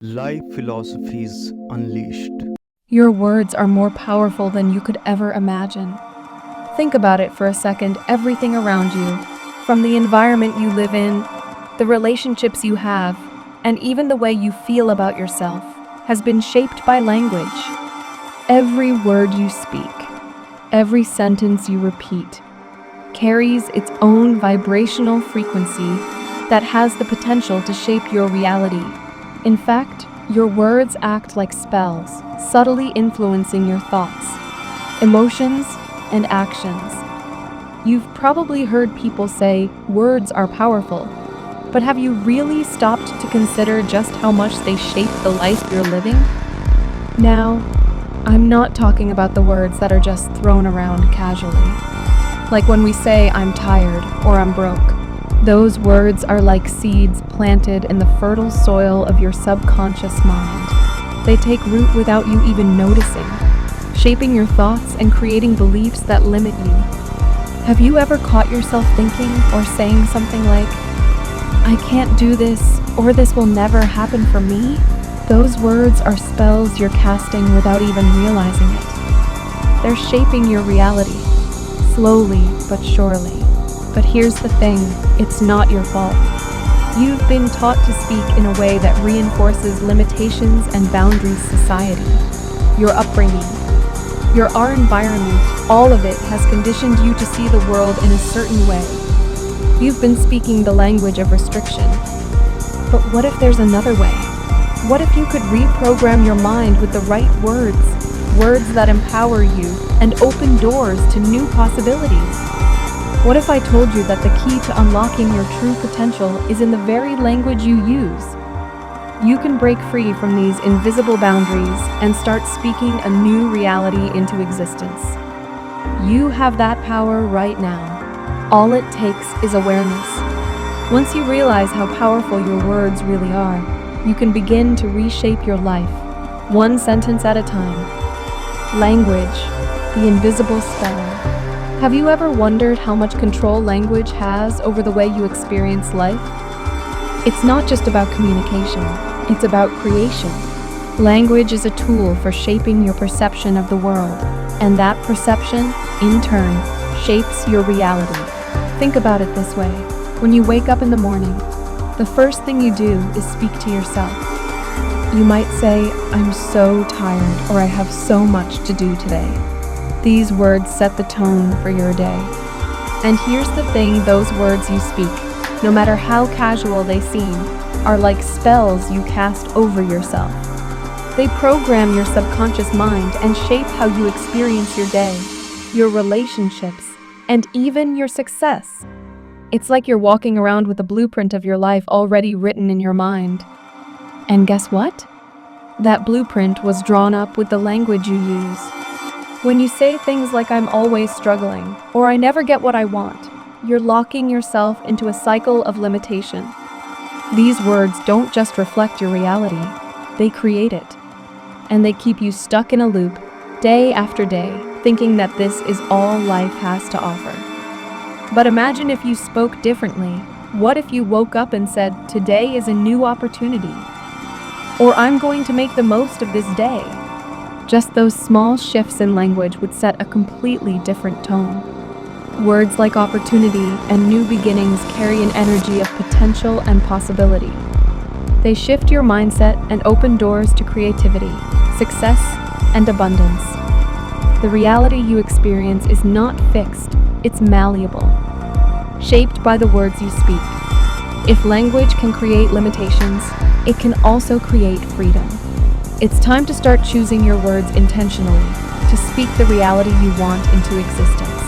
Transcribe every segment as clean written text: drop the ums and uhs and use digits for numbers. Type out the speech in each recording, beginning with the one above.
Life Philosophies Unleashed. Your words are more powerful than you could ever imagine. Think about it for a second. Everything around you, from the environment you live in, the relationships you have, and even the way you feel about yourself, has been shaped by language. Every word you speak, every sentence you repeat, carries its own vibrational frequency that has the potential to shape your reality. In fact, your words act like spells, subtly influencing your thoughts, emotions, and actions. You've probably heard people say words are powerful, but have you really stopped to consider just how much they shape the life you're living? Now, I'm not talking about the words that are just thrown around casually. Like when we say I'm tired or I'm broke. Those words are like seeds planted in the fertile soil of your subconscious mind. They take root without you even noticing, shaping your thoughts and creating beliefs that limit you. Have you ever caught yourself thinking or saying something like, "I can't do this," or "this will never happen for me"? Those words are spells you're casting without even realizing it. They're shaping your reality, slowly but surely. But here's the thing, it's not your fault. You've been taught to speak in a way that reinforces limitations and boundaries society. Your upbringing, our environment, all of it has conditioned you to see the world in a certain way. You've been speaking the language of restriction. But what if there's another way? What if you could reprogram your mind with the right words? Words that empower you and open doors to new possibilities? What if I told you that the key to unlocking your true potential is in the very language you use? You can break free from these invisible boundaries and start speaking a new reality into existence. You have that power right now. All it takes is awareness. Once you realize how powerful your words really are, you can begin to reshape your life, one sentence at a time. Language, the invisible spell. Have you ever wondered how much control language has over the way you experience life? It's not just about communication, it's about creation. Language is a tool for shaping your perception of the world, and that perception, in turn, shapes your reality. Think about it this way. When you wake up in the morning, the first thing you do is speak to yourself. You might say, "I'm so tired," or "I have so much to do today." These words set the tone for your day. And here's the thing, those words you speak, no matter how casual they seem, are like spells you cast over yourself. They program your subconscious mind and shape how you experience your day, your relationships, and even your success. It's like you're walking around with a blueprint of your life already written in your mind. And guess what? That blueprint was drawn up with the language you use. When you say things like "I'm always struggling," or "I never get what I want," you're locking yourself into a cycle of limitation. These words don't just reflect your reality, they create it. And they keep you stuck in a loop, day after day, thinking that this is all life has to offer. But imagine if you spoke differently. What if you woke up and said, "Today is a new opportunity," or "I'm going to make the most of this day"? Just those small shifts in language would set a completely different tone. Words like opportunity and new beginnings carry an energy of potential and possibility. They shift your mindset and open doors to creativity, success, and abundance. The reality you experience is not fixed, it's malleable, shaped by the words you speak. If language can create limitations, it can also create freedom. It's time to start choosing your words intentionally, to speak the reality you want into existence.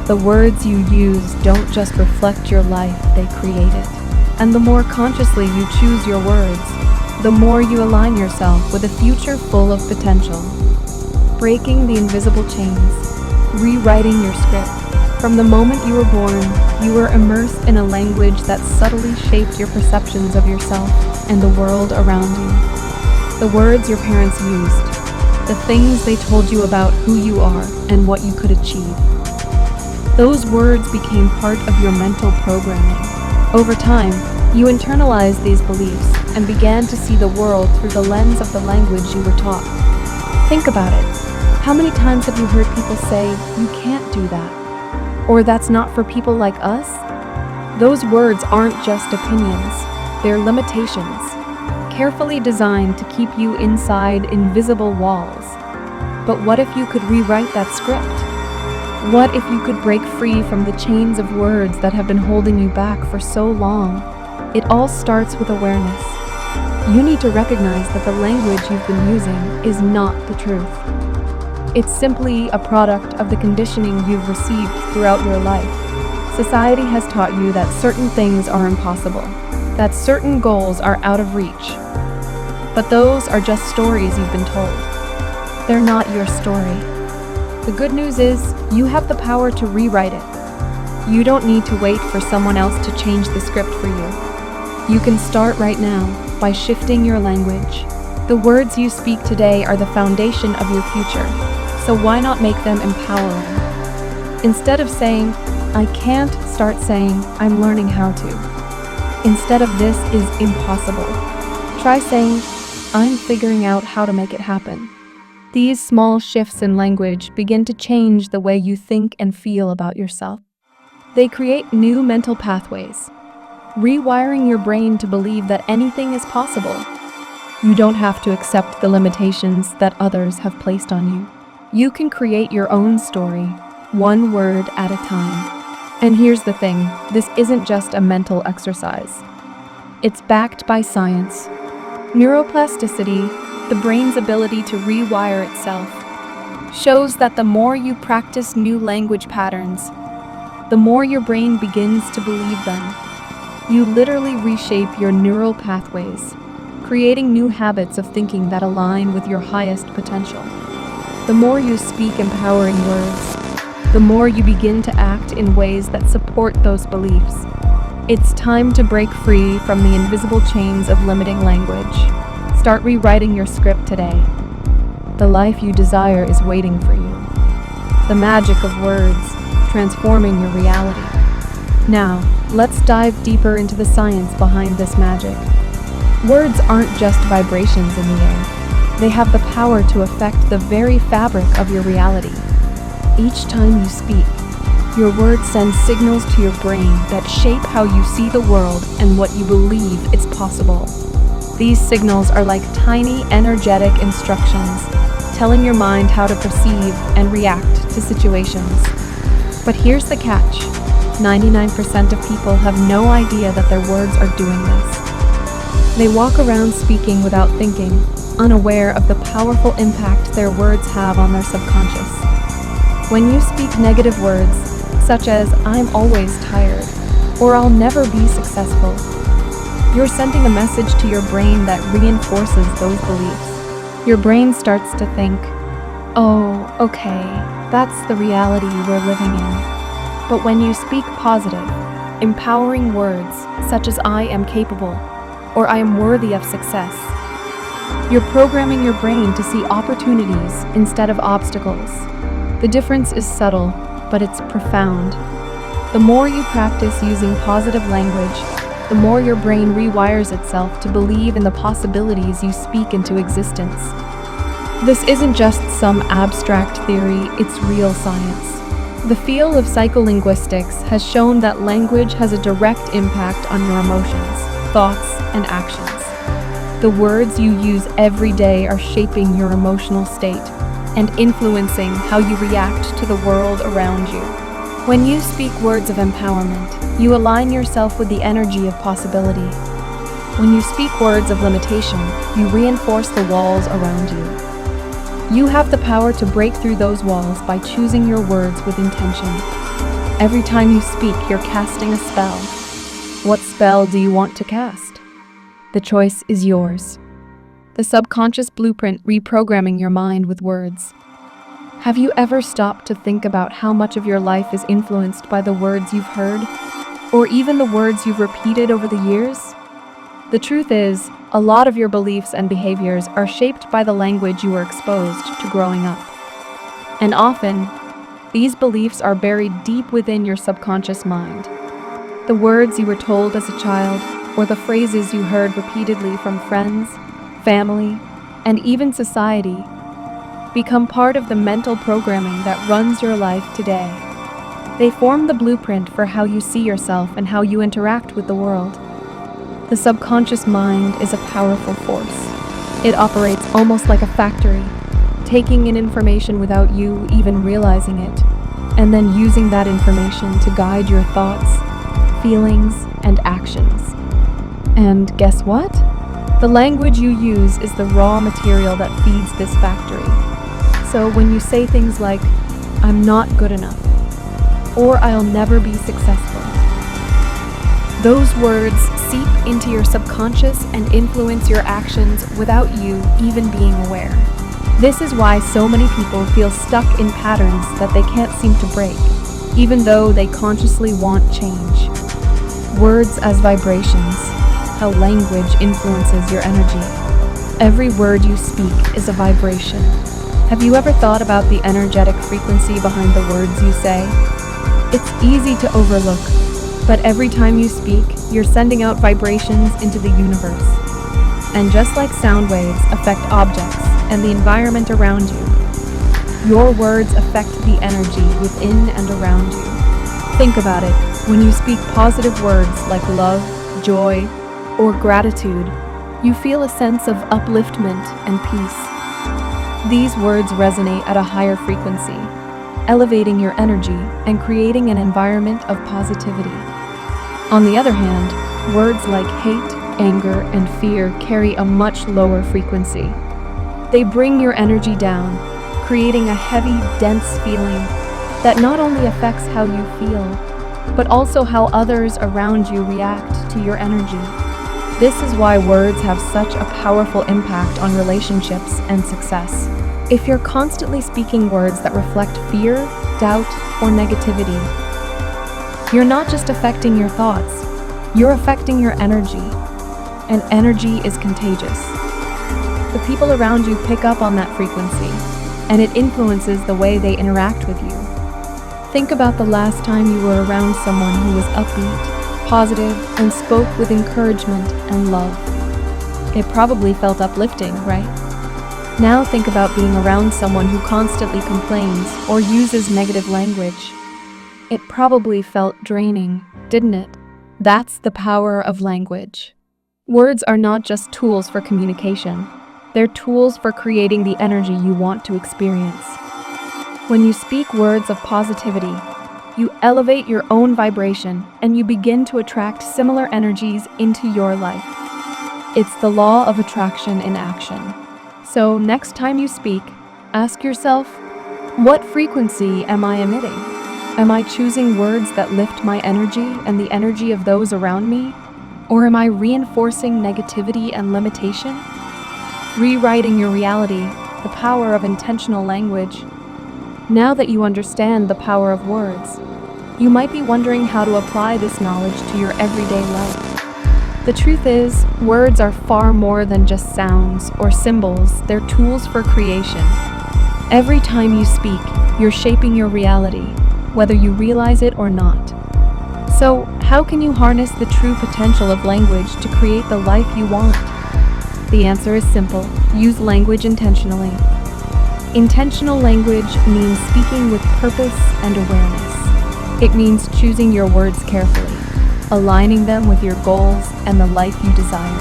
The words you use don't just reflect your life, they create it. And the more consciously you choose your words, the more you align yourself with a future full of potential. Breaking the invisible chains, rewriting your script. From the moment you were born, you were immersed in a language that subtly shaped your perceptions of yourself and the world around you. The words your parents used, the things they told you about who you are and what you could achieve. Those words became part of your mental programming. Over time, You internalized these beliefs and began to see the world through the lens of the language you were taught. Think about it. How many times have you heard people say, "You can't do that," or "That's not for people like us"? Those words aren't just opinions, they're limitations, carefully designed to keep you inside invisible walls. But what if you could rewrite that script? What if you could break free from the chains of words that have been holding you back for so long? It all starts with awareness. You need to recognize that the language you've been using is not the truth. It's simply a product of the conditioning you've received throughout your life. Society has taught you that certain things are impossible, that certain goals are out of reach. But those are just stories you've been told. They're not your story. The good news is, you have the power to rewrite it. You don't need to wait for someone else to change the script for you. You can start right now by shifting your language. The words you speak today are the foundation of your future, so why not make them empowering? Instead of saying, "I can't," start saying, "I'm learning how to." Instead of "This is impossible," try saying, "I'm figuring out how to make it happen." These small shifts in language begin to change the way you think and feel about yourself. They create new mental pathways, rewiring your brain to believe that anything is possible. You don't have to accept the limitations that others have placed on you. You can create your own story, one word at a time. And here's the thing, this isn't just a mental exercise. It's backed by science. Neuroplasticity, the brain's ability to rewire itself, shows that the more you practice new language patterns, the more your brain begins to believe them. You literally reshape your neural pathways, creating new habits of thinking that align with your highest potential. The more you speak empowering words, the more you begin to act in ways that support those beliefs. It's time to break free from the invisible chains of limiting language. Start rewriting your script today. The life you desire is waiting for you. The magic of words, transforming your reality. Now, let's dive deeper into the science behind this magic. Words aren't just vibrations in the air. They have the power to affect the very fabric of your reality. Each time you speak, your words send signals to your brain that shape how you see the world and what you believe is possible. These signals are like tiny, energetic instructions, telling your mind how to perceive and react to situations. But here's the catch. 99% of people have no idea that their words are doing this. They walk around speaking without thinking, unaware of the powerful impact their words have on their subconscious. When you speak negative words, such as "I'm always tired," or "I'll never be successful," you're sending a message to your brain that reinforces those beliefs. Your brain starts to think, "Oh, okay, that's the reality we're living in." But when you speak positive, empowering words such as "I am capable," or "I am worthy of success," you're programming your brain to see opportunities instead of obstacles. The difference is subtle, but it's profound. The more you practice using positive language, the more your brain rewires itself to believe in the possibilities you speak into existence. This isn't just some abstract theory, it's real science. The field of psycholinguistics has shown that language has a direct impact on your emotions, thoughts, and actions. The words you use every day are shaping your emotional state and influencing how you react to the world around you. When you speak words of empowerment, you align yourself with the energy of possibility. When you speak words of limitation, you reinforce the walls around you. You have the power to break through those walls by choosing your words with intention. Every time you speak, you're casting a spell. What spell do you want to cast? The choice is yours. The subconscious blueprint reprogramming your mind with words. Have you ever stopped to think about how much of your life is influenced by the words you've heard, or even the words you've repeated over the years? The truth is, a lot of your beliefs and behaviors are shaped by the language you were exposed to growing up. And often, these beliefs are buried deep within your subconscious mind. The words you were told as a child, or the phrases you heard repeatedly from friends, family, and even society become part of the mental programming that runs your life today. They form the blueprint for how you see yourself and how you interact with the world. The subconscious mind is a powerful force. It operates almost like a factory, taking in information without you even realizing it, and then using that information to guide your thoughts, feelings, and actions. And guess what? The language you use is the raw material that feeds this factory. So when you say things like, "I'm not good enough," or "I'll never be successful," those words seep into your subconscious and influence your actions without you even being aware. This is why so many people feel stuck in patterns that they can't seem to break, even though they consciously want change. Words as vibrations, how language influences your energy. Every word you speak is a vibration. Have you ever thought about the energetic frequency behind the words you say? It's easy to overlook, but every time you speak, you're sending out vibrations into the universe. And just like sound waves affect objects and the environment around you, your words affect the energy within and around you. Think about it. When you speak positive words like love, joy, or gratitude, you feel a sense of upliftment and peace. These words resonate at a higher frequency, elevating your energy and creating an environment of positivity. On the other hand, words like hate, anger, and fear carry a much lower frequency. They bring your energy down, creating a heavy, dense feeling that not only affects how you feel, but also how others around you react to your energy. This is why words have such a powerful impact on relationships and success. If you're constantly speaking words that reflect fear, doubt, or negativity, you're not just affecting your thoughts, you're affecting your energy. And energy is contagious. The people around you pick up on that frequency, and it influences the way they interact with you. Think about the last time you were around someone who was upbeat, positive, and spoke with encouragement and love. It probably felt uplifting, right? Now think about being around someone who constantly complains or uses negative language. It probably felt draining, didn't it? That's the power of language. Words are not just tools for communication. They're tools for creating the energy you want to experience. When you speak words of positivity, you elevate your own vibration and you begin to attract similar energies into your life. It's the law of attraction in action. So next time you speak, ask yourself, what frequency am I emitting? Am I choosing words that lift my energy and the energy of those around me? Or am I reinforcing negativity and limitation? Rewriting your reality, the power of intentional language. Now that you understand the power of words, you might be wondering how to apply this knowledge to your everyday life. The truth is, words are far more than just sounds or symbols, they're tools for creation. Every time you speak, you're shaping your reality, whether you realize it or not. So, how can you harness the true potential of language to create the life you want? The answer is simple. Use language intentionally. Intentional language means speaking with purpose and awareness. It means choosing your words carefully, aligning them with your goals and the life you desire.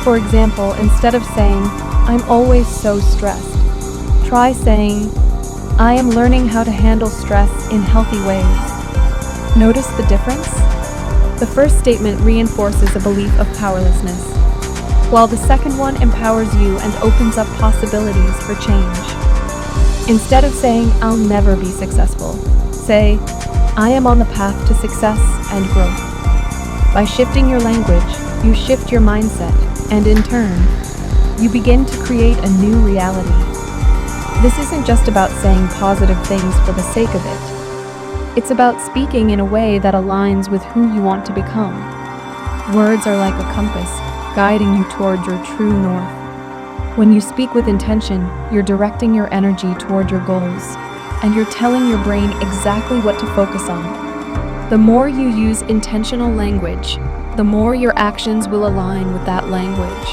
For example, instead of saying, "I'm always so stressed," try saying, "I am learning how to handle stress in healthy ways." Notice the difference? The first statement reinforces a belief of powerlessness, while the second one empowers you and opens up possibilities for change. Instead of saying, "I'll never be successful," say, "I am on the path to success and growth." By shifting your language, you shift your mindset, and in turn, you begin to create a new reality. This isn't just about saying positive things for the sake of it. It's about speaking in a way that aligns with who you want to become. Words are like a compass, guiding you toward your true north. When you speak with intention, you're directing your energy toward your goals, and you're telling your brain exactly what to focus on. The more you use intentional language, the more your actions will align with that language,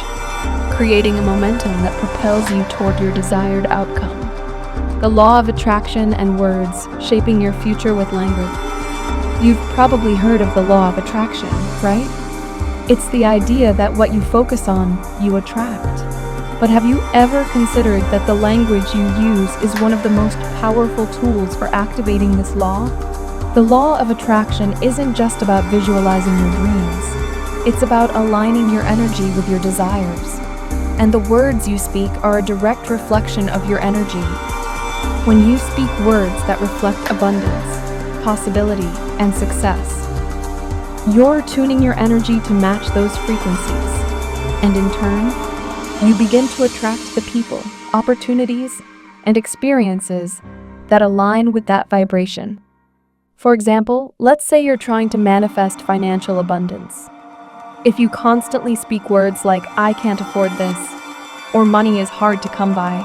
creating a momentum that propels you toward your desired outcome. The law of attraction and words shaping your future with language. You've probably heard of the law of attraction, right? It's the idea that what you focus on, you attract. But have you ever considered that the language you use is one of the most powerful tools for activating this law? The law of attraction isn't just about visualizing your dreams. It's about aligning your energy with your desires. And the words you speak are a direct reflection of your energy. When you speak words that reflect abundance, possibility, and success, you're tuning your energy to match those frequencies. And in turn, you begin to attract the people, opportunities, and experiences that align with that vibration. For example, let's say you're trying to manifest financial abundance. If you constantly speak words like, "I can't afford this," or "money is hard to come by,"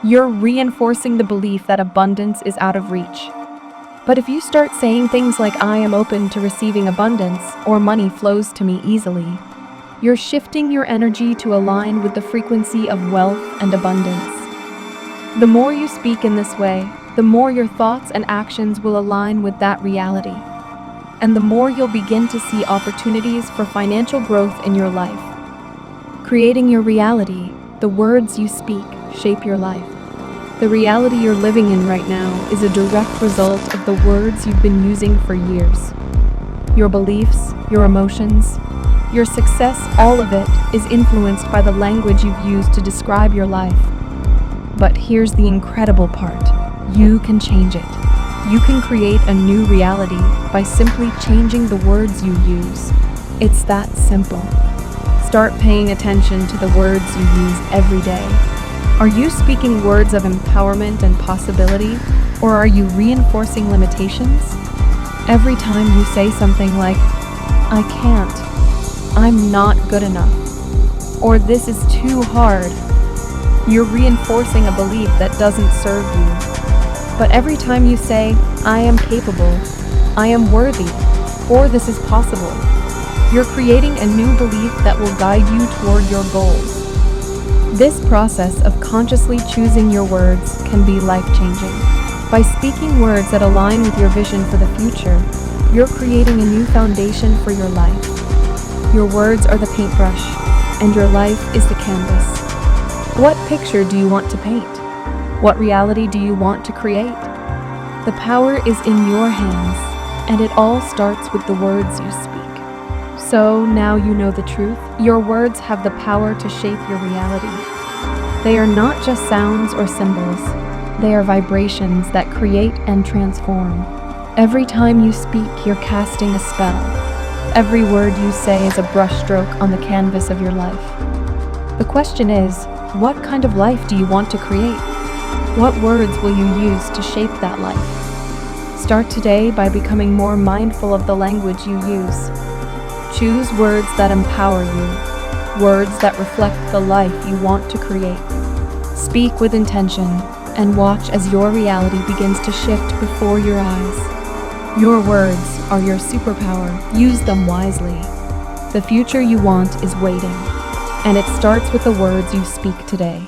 you're reinforcing the belief that abundance is out of reach. But if you start saying things like, "I am open to receiving abundance," or "money flows to me easily," you're shifting your energy to align with the frequency of wealth and abundance. The more you speak in this way, the more your thoughts and actions will align with that reality. And the more you'll begin to see opportunities for financial growth in your life. Creating your reality, the words you speak shape your life. The reality you're living in right now is a direct result of the words you've been using for years. Your beliefs, your emotions, your success, all of it is influenced by the language you've used to describe your life. But here's the incredible part. You can change it. You can create a new reality by simply changing the words you use. It's that simple. Start paying attention to the words you use every day. Are you speaking words of empowerment and possibility, or are you reinforcing limitations? Every time you say something like, "I can't," "I'm not good enough," or "this is too hard," you're reinforcing a belief that doesn't serve you. But every time you say, "I am capable," "I am worthy," or "this is possible," you're creating a new belief that will guide you toward your goals. This process of consciously choosing your words can be life-changing. By speaking words that align with your vision for the future, you're creating a new foundation for your life. Your words are the paintbrush, and your life is the canvas. What picture do you want to paint? What reality do you want to create? The power is in your hands, and it all starts with the words you speak. So now you know the truth. Your words have the power to shape your reality. They are not just sounds or symbols. They are vibrations that create and transform. Every time you speak, you're casting a spell. Every word you say is a brushstroke on the canvas of your life. The question is, what kind of life do you want to create? What words will you use to shape that life? Start today by becoming more mindful of the language you use. Choose words that empower you, words that reflect the life you want to create. Speak with intention and watch as your reality begins to shift before your eyes. Your words are your superpower. Use them wisely. The future you want is waiting, and it starts with the words you speak today.